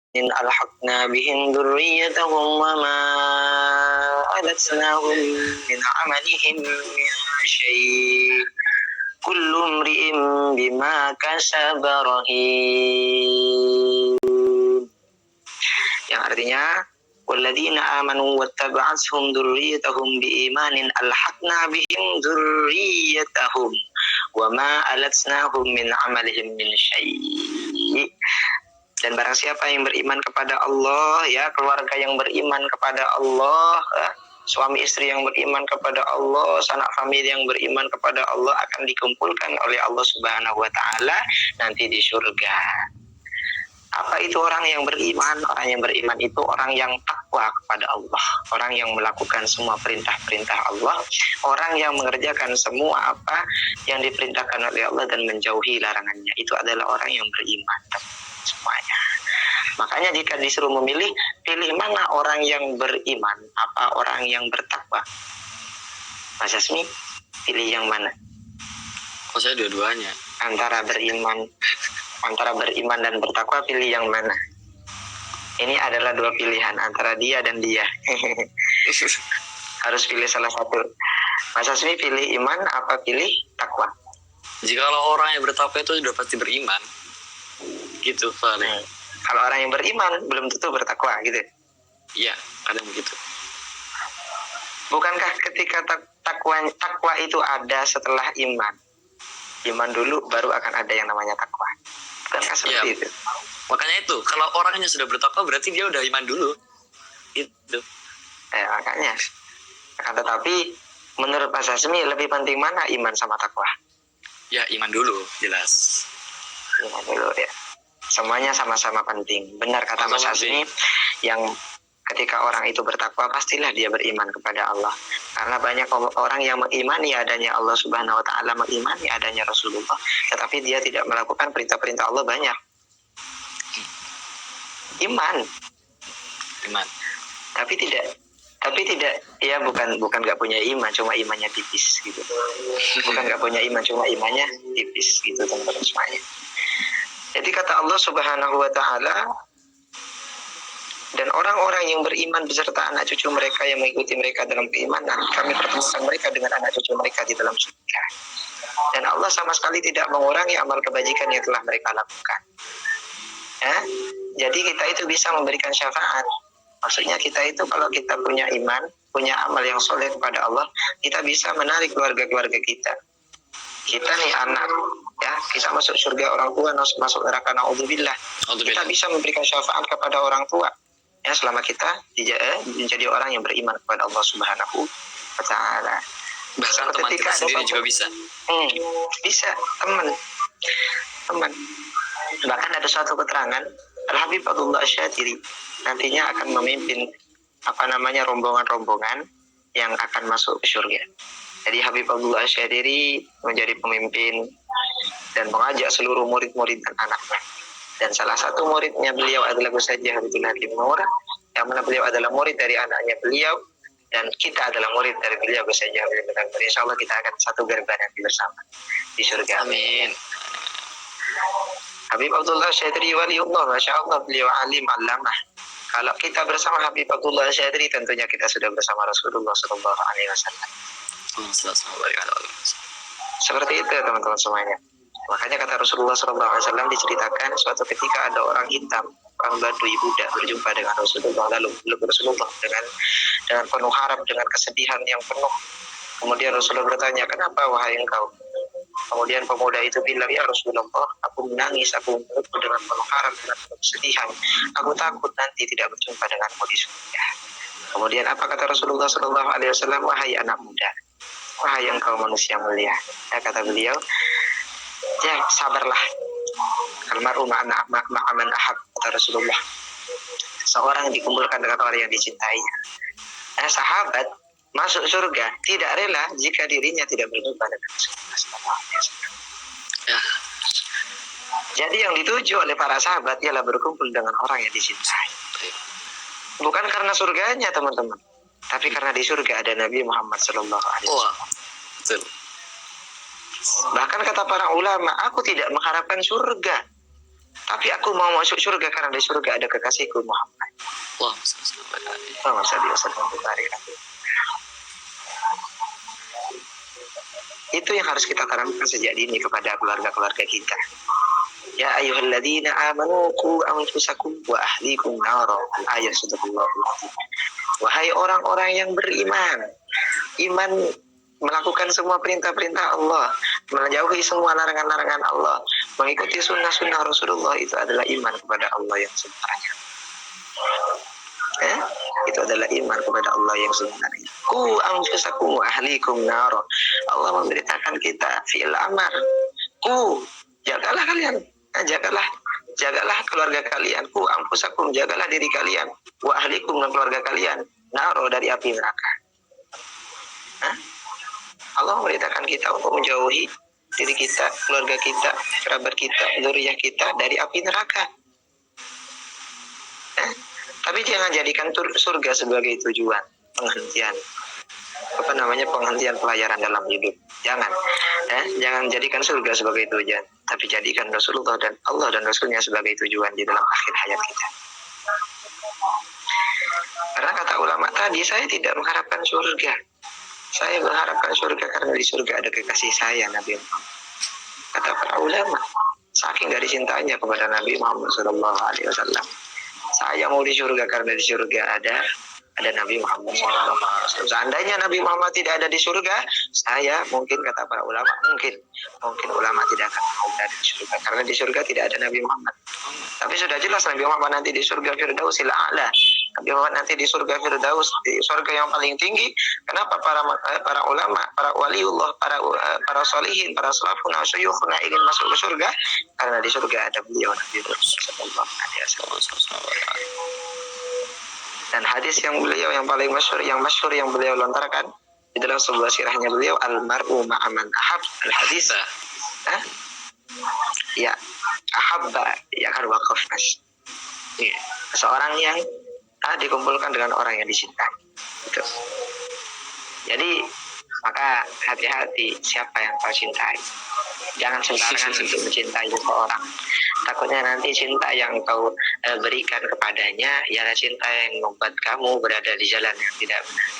إن ألحقنا بهم ذريتهم وما ألتناهم من عملهم من شيء كل امرئ بما كسب رهين. Yang artinya walladzina amanu wattaba'athum dzurriyyatuhum biimanin alhaqna bihim dzurriyyatahum wama alatnahum min amalihim min syai'. Dan barang siapa yang beriman kepada Allah, ya, keluarga yang beriman kepada Allah, suami istri yang beriman kepada Allah, sanak famili yang beriman kepada Allah akan dikumpulkan oleh Allah Subhanahu wa taala nanti di surga. Apa itu orang yang beriman? Orang yang beriman itu orang yang takwa kepada Allah, orang yang melakukan semua perintah-perintah Allah, orang yang mengerjakan semua apa yang diperintahkan oleh Allah dan menjauhi larangannya. Itu adalah orang yang beriman semuanya. Makanya jika disuruh memilih, pilih mana orang yang beriman, apa orang yang bertakwa? Mas Asmi, pilih yang mana? Oh, saya dua-duanya. Antara beriman dan bertakwa, pilih yang mana? Ini adalah dua pilihan antara dia dan dia. Harus pilih salah satu. Mas Asmi pilih iman apa pilih takwa? Jikalau orang yang bertakwa itu sudah pasti beriman. Gitu, soalnya. Kalau orang yang beriman belum tentu bertakwa, gitu. Iya, kadang begitu. Bukankah ketika takwa itu ada setelah iman? Iman dulu baru akan ada yang namanya takwa. Bukankah seperti itu? Makanya itu, kalau orangnya sudah bertakwa berarti dia udah iman dulu. Itu. Makanya. Akan tetapi menurut Mas Asmi lebih penting mana iman sama takwa? Ya, iman dulu, jelas. Iman dulu ya. Semuanya sama-sama penting. Benar kata Mas Asmi, yang ketika orang itu bertakwa pastilah dia beriman kepada Allah. Karena banyak orang yang mengimani adanya Allah Subhanahu wa taala, mengimani adanya Rasulullah, tetapi dia tidak melakukan perintah-perintah Allah banyak. Iman. Tapi tidak ya bukan enggak punya iman, cuma imannya tipis gitu. Bukan enggak punya iman, cuma imannya tipis gitu teman-teman semuanya. Jadi kata Allah Subhanahu wa taala, dan orang-orang yang beriman beserta anak cucu mereka yang mengikuti mereka dalam keimanan, kami pertemukan mereka dengan anak cucu mereka di dalam surga. Dan Allah sama sekali tidak mengurangi amal kebajikan yang telah mereka lakukan. Ya? Jadi kita itu bisa memberikan syafaat. Maksudnya kita itu kalau kita punya iman, punya amal yang soleh kepada Allah, kita bisa menarik keluarga-keluarga kita. Kita nih anak, ya, kita masuk surga orang tua, masuk neraka naudzubillah. Kita bisa memberikan syafaat kepada orang tua. Ya, selama kita menjadi orang yang beriman kepada Allah Subhanahu wa taala. Bahkan teman kita sendiri juga bisa. Bisa, teman. Bahkan ada suatu keterangan, Al-Habib Abdullah Syatiri nantinya akan memimpin rombongan-rombongan yang akan masuk ke surga. Jadi Habib Abdullah Syatiri menjadi pemimpin dan mengajak seluruh murid-murid dan anaknya. Dan salah satu muridnya beliau adalah Gus Haji Habibul Hakim Nur, yang mana beliau adalah murid dari anaknya beliau, dan kita adalah murid dari beliau Gus Haji Habibul Hakim Nur. Insya Allah kita akan satu gerbang nanti bersama di surga. Amin. Habib Abdullah Syatiri waliullah, Masya Allah, beliau alim allamah. Kalau kita bersama Habib Abdullah Syatiri, tentunya kita sudah bersama Rasulullah Sallallahu Alaihi Wasallam. Seperti itu teman-teman semuanya. Makanya kata Rasulullah Sallallahu Alaihi Wasallam diceritakan suatu ketika ada orang hitam, orang Badui budak berjumpa dengan Rasulullah, lalu Rasulullah dengan penuh harap, dengan kesedihan yang penuh. Kemudian Rasulullah bertanya, kenapa wahai engkau? Kemudian pemuda itu bilang, ya Rasulullah, aku menangis, aku menurutmu dengan penuh harap, dengan penuh kesedihan. Aku takut nanti tidak berjumpa denganmu di surga. Kemudian apa kata Rasulullah Sallallahu Alaihi Wasallam? Wahai anak muda, wahai engkau manusia mulia, ya kata beliau, ya sabarlah. Almaru ma'aman ahab, kata Rasulullah. Seorang dikumpulkan dengan orang yang dicintainya. Nah, sahabat masuk surga tidak rela jika dirinya tidak berjumpa dengan Rasulullah. Jadi yang dituju oleh para sahabat ialah berkumpul dengan orang yang dicintai. Bukan karena surganya teman-teman, tapi karena di surga ada Nabi Muhammad Sallallahu Alaihi Wasallam. Betul. Bahkan kata para ulama, aku tidak mengharapkan surga, Tapi aku mau masuk surga karena di surga ada kekasihku Muhammad. Allahumma shalli ala Allahumma shalli wa sallim wa barik alaihi. Itu yang harus kita tanamkan sejak dini kepada keluarga-keluarga kita. Ya ayyuhalladzina amanu qu anfusakum wa ahlikum nara. Ayat sadaqallahu alazim. Wahai orang-orang yang beriman, iman melakukan semua perintah-perintah Allah, menjauhi semua larangan-larangan Allah, mengikuti sunnah-sunnah Rasulullah, itu adalah iman kepada Allah yang sebenarnya. Itu adalah iman kepada Allah yang sebenarnya. Qu anfusakum wa ahlikum nara. Allah memberitakan kita fi'il amar. Jagalah kalian, jagalah keluarga kalian. Qu anfusakum, jagalah diri kalian. Wa ahlikum, dan keluarga kalian. Nara, dari api neraka. Allah memberitakan kita untuk menjauhi diri kita, keluarga kita, kerabat kita, dzurriyyah kita dari api neraka. Tapi jangan jadikan surga sebagai tujuan penghentian pelayaran dalam hidup. Jangan jadikan surga sebagai tujuan, tapi jadikan Rasulullah dan Allah dan Rasulnya sebagai tujuan di dalam akhir hayat kita. Karena kata ulama tadi, saya tidak mengharapkan surga. Saya mengharapkan surga karena di surga ada kekasih saya, Nabi Muhammad. Kata para ulama, saking dari cintanya kepada Nabi Muhammad SAW, saya mau di surga karena di surga ada Nabi Muhammad SAW. Seandainya Nabi Muhammad tidak ada di surga, saya mungkin, kata para ulama, mungkin ulama tidak akan mau berada di surga karena di surga tidak ada Nabi Muhammad. Tapi sudah jelas Nabi Muhammad nanti di surga Firdausil A'la. Nabi Muhammad nanti di surga Firdaus, di surga yang paling tinggi. Kenapa para ulama, para waliullah, para sholihin, para salafun, syuyukhuna ingin masuk ke surga? Karena di surga ada beliau Nabi sallallahu alaihi wasallam. Dan hadis yang paling masyhur yang beliau lontarkan di dalam sebuah sirahnya beliau, al-mar'u ma'aman ahab. Al-hadis ya ahabba, ya kan, waqaf mas. Seorang yang dikumpulkan dengan orang yang dicintai. Gitu. Jadi maka hati-hati siapa yang kau cintai. Jangan sembarangan untuk mencintai seseorang. Takutnya nanti cinta yang kau berikan kepadanya ialah cinta yang membuat kamu berada di jalan yang tidak benar.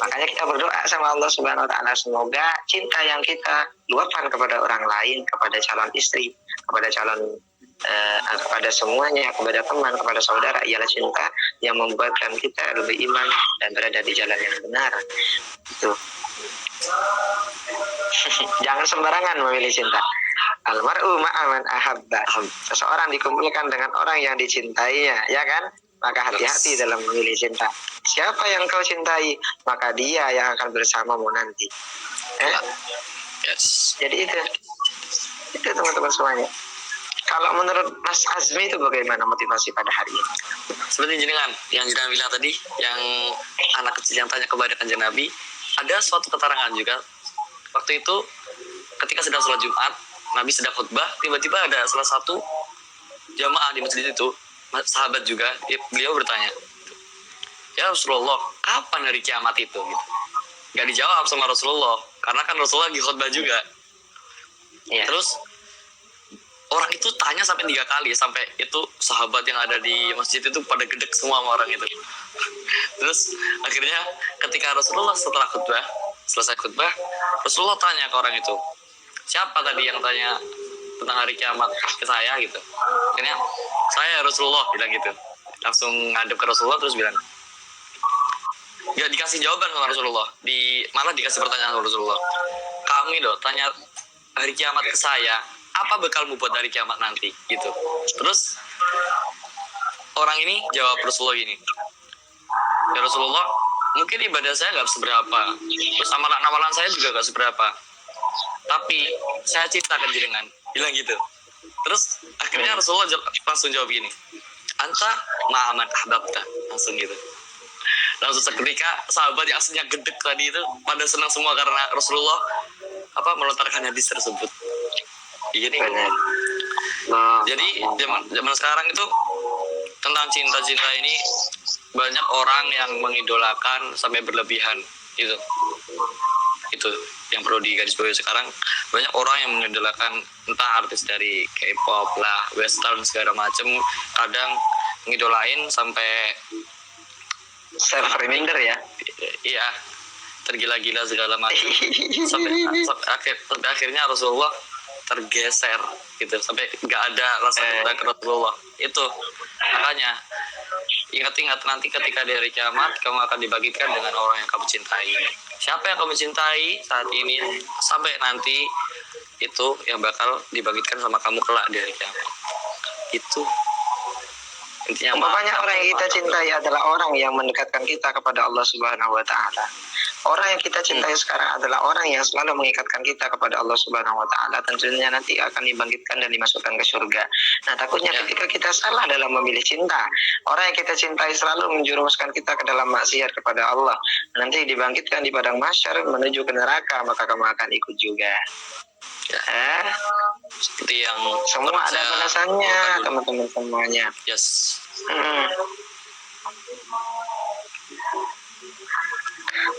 Makanya kita berdoa sama Allah Subhanahu wa taala, semoga cinta yang kita luapkan kepada orang lain, kepada calon istri, kepada calon kepada semuanya, kepada teman, kepada saudara, ialah cinta yang membuatkan kita lebih iman dan berada di jalan yang benar. Itu. Jangan sembarangan memilih cinta. Almar'u ma'aman ahabba. Seseorang dikumpulkan dengan orang yang dicintainya, ya kan? Maka hati-hati dalam memilih cinta. Siapa yang kau cintai, maka dia yang akan bersamamu nanti. Yes. Jadi itu teman-teman semuanya. Kalau menurut Mas Azmi itu bagaimana motivasi pada hari ini? Seperti yang jenengan bilang tadi, yang anak kecil yang tanya kepada Kanjeng Nabi, ada suatu keterangan juga. Waktu itu ketika sedang sholat Jumat, Nabi sedang khutbah, tiba-tiba ada salah satu jamaah di masjid itu, sahabat juga, beliau bertanya, ya Rasulullah, kapan hari kiamat itu? Gitu. Gak dijawab sama Rasulullah, karena kan Rasulullah lagi khutbah juga. Ya. Terus orang itu tanya sampai 3 kali, sampai itu sahabat yang ada di masjid itu pada gedek semua sama orang itu. Terus akhirnya ketika Rasulullah selesai khutbah, Rasulullah tanya ke orang itu, siapa tadi yang tanya tentang hari kiamat ke saya gitu? Akhirnya saya, Rasulullah bilang gitu. Langsung ngadep ke Rasulullah terus bilang, gak dikasih jawaban sama Rasulullah, malah dikasih pertanyaan sama Rasulullah, kami loh tanya hari kiamat ke saya, apa bekalmu buat hari kiamat nanti gitu. Terus orang ini jawab Rasulullah gini, ya Rasulullah, mungkin ibadah saya gak seberapa, terus amalan saya juga gak seberapa, tapi saya cintakan jenengan, bilang gitu. Terus akhirnya Rasulullah langsung jawab gini, anta ma'aman ahbabta, langsung gitu. Langsung seketika sahabat yang aslinya gedek tadi itu pada senang semua karena Rasulullah melontarkan hadis tersebut. Jadi jadi zaman sekarang itu tentang cinta-cinta ini banyak orang yang mengidolakan sampai berlebihan itu yang perlu digarisbawahi sekarang, banyak orang yang mengidolakan entah artis dari K-pop lah, western segala macem, kadang ngidolain sampai Self reminder ya. iya tergila-gila segala macam sampai akhirnya Rasulullah tergeser gitu, sampai nggak ada rasa cinta ke Rasulullah itu. Makanya ingat-ingat nanti ketika di hari kiamat kamu akan dibagikan dengan orang yang kamu cintai. Siapa yang kamu cintai saat ini sampai nanti itu yang bakal dibagikan sama kamu kelak di hari kiamat. Itu intinya. Umpamanya orang yang kita cintai adalah orang yang mendekatkan kita kepada Allah Subhanahu wa taala. Orang yang kita cintai sekarang adalah orang yang selalu mengikatkan kita kepada Allah Subhanahu wa taala, tentunya nanti akan dibangkitkan dan dimasukkan ke surga. Nah, takutnya ketika kita salah dalam memilih cinta, orang yang kita cintai selalu menjerumuskan kita ke dalam maksiat kepada Allah, nanti dibangkitkan di padang mahsyar menuju ke neraka, maka kamu akan ikut juga. Seperti yang semua ada balasannya, teman-teman semuanya. Yes.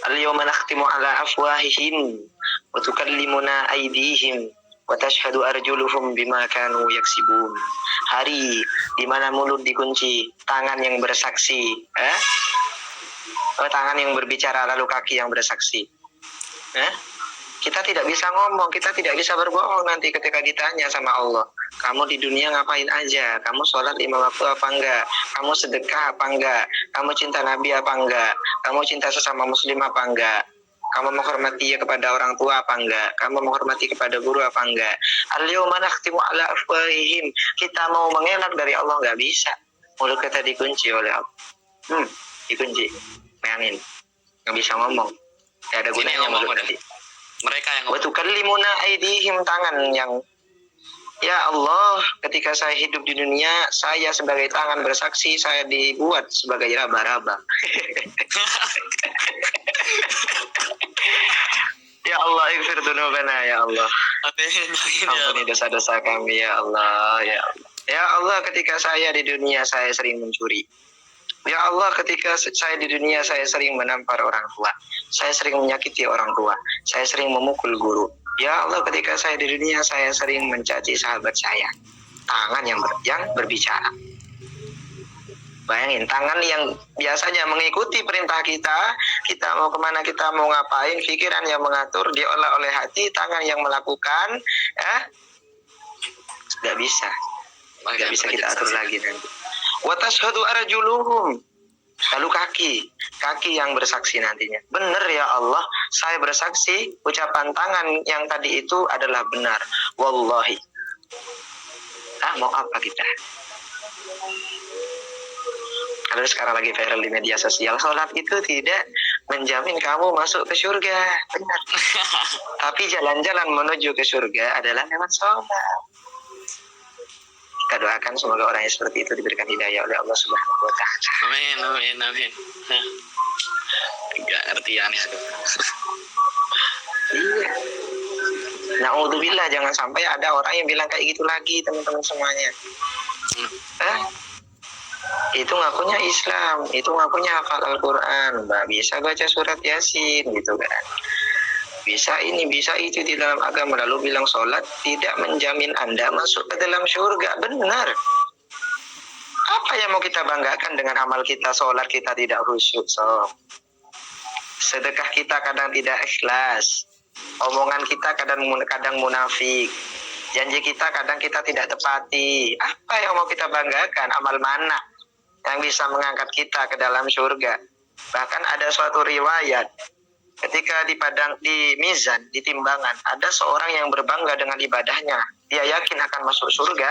Al-yawma nakhtimu ala afwahihim wa tukallimuna aydihim wa tashhadu arjuluhum bima kanu yaksibun. Hari di mana mulut dikunci, tangan yang bersaksi, tangan yang berbicara lalu kaki yang bersaksi. Kita tidak bisa ngomong, kita tidak bisa berbohong nanti ketika ditanya sama Allah. Kamu di dunia ngapain aja? Kamu sholat 5 waktu apa enggak? Kamu sedekah apa enggak? Kamu cinta Nabi apa enggak? Kamu cinta sesama muslim apa enggak? Kamu menghormati kepada orang tua apa enggak? Kamu menghormati kepada guru apa enggak? Al-yawma nakhtimu ala afwahihim. Kita mau mengelak dari Allah enggak bisa. Mulut kita dikunci oleh Allah. Dikunci. Bayangin. Enggak bisa ngomong. Enggak ada gunanya mulut tadi. Mereka yang wa tukallimuna aydihim, tangan yang, ya Allah, ketika saya hidup di dunia, saya sebagai tangan bersaksi, saya dibuat sebagai raba-raba. Ya Allah, ighfir dzunubana ya Allah. Ampuni dosa-dosa kami ya Allah, ya Allah. Ya Allah, ketika saya di dunia saya sering mencuri. Ya Allah, ketika saya di dunia saya sering menampar orang tua, saya sering menyakiti orang tua, saya sering memukul guru. Ya Allah, ketika saya di dunia saya sering mencaci sahabat saya. Tangan yang berbicara. Bayangin, tangan yang biasanya mengikuti perintah kita, kita mau kemana, kita mau ngapain, pikiran yang mengatur, diolah oleh hati, tangan yang melakukan, nggak bisa kita atur lagi nanti. Wa tashhadu arjuluhum, lalu kaki yang bersaksi nantinya. Benar ya Allah, saya bersaksi ucapan tangan yang tadi itu adalah benar. Wallahi. Mau apa kita? Kalau sekarang lagi viral di media sosial, sholat itu tidak menjamin kamu masuk ke surga. Benar. Tapi jalan-jalan menuju ke surga adalah lewat sholat. Kita doakan semoga orang yang seperti itu diberikan hidayah oleh Allah Subhanahu wa taala. Amin. Enggak ngerti aneh aduh. Iya. Na'udzubillah, jangan sampai ada orang yang bilang kayak gitu lagi, teman-teman semuanya. Itu ngakunya Islam, itu ngakunya hafal Al-Quran, bisa baca surat Yasin gitu kan. Bisa ini, bisa itu di dalam agama, lalu bilang sholat tidak menjamin Anda masuk ke dalam surga. Benar. Apa yang mau kita banggakan dengan amal kita? Sholat kita tidak khusyuk, sedekah kita kadang tidak ikhlas, omongan kita kadang munafik, janji kita kadang kita tidak tepati. Apa yang mau kita banggakan? Amal mana yang bisa mengangkat kita ke dalam surga? Bahkan ada suatu riwayat, ketika di mizan, di timbangan, ada seorang yang berbangga dengan ibadahnya. Dia yakin akan masuk surga.